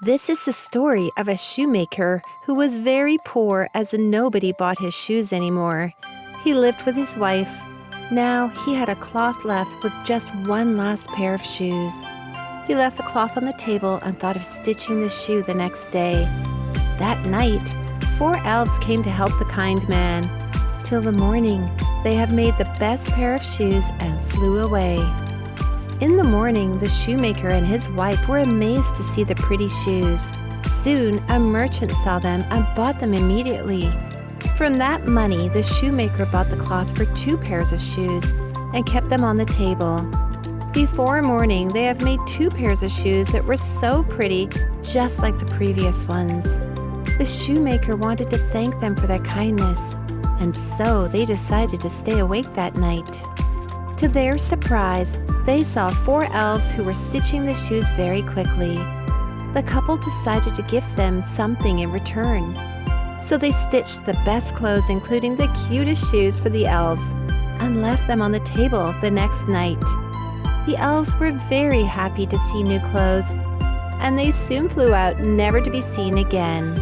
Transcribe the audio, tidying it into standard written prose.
This is the story of a shoemaker who was very poor as nobody bought his shoes anymore. He lived with his wife. Now he had a cloth left with just one last pair of shoes. He left the cloth on the table and thought of stitching the shoe the next day. That night, 4 elves came to help the kind man. Till the morning, they have made the best pair of shoes and flew away. In the morning, the shoemaker and his wife were amazed to see the pretty shoes. Soon, a merchant saw them and bought them immediately. From that money, the shoemaker bought the cloth for 2 pairs of shoes and kept them on the table. Before morning, they have made 2 pairs of shoes that were so pretty, just like the previous ones. The shoemaker wanted to thank them for their kindness, and so they decided to stay awake that night. To their surprise, they saw 4 elves who were stitching the shoes very quickly. The couple decided to give them something in return. So they stitched the best clothes, including the cutest shoes, for the elves and left them on the table the next night. The elves were very happy to see new clothes, and they soon flew out, never to be seen again.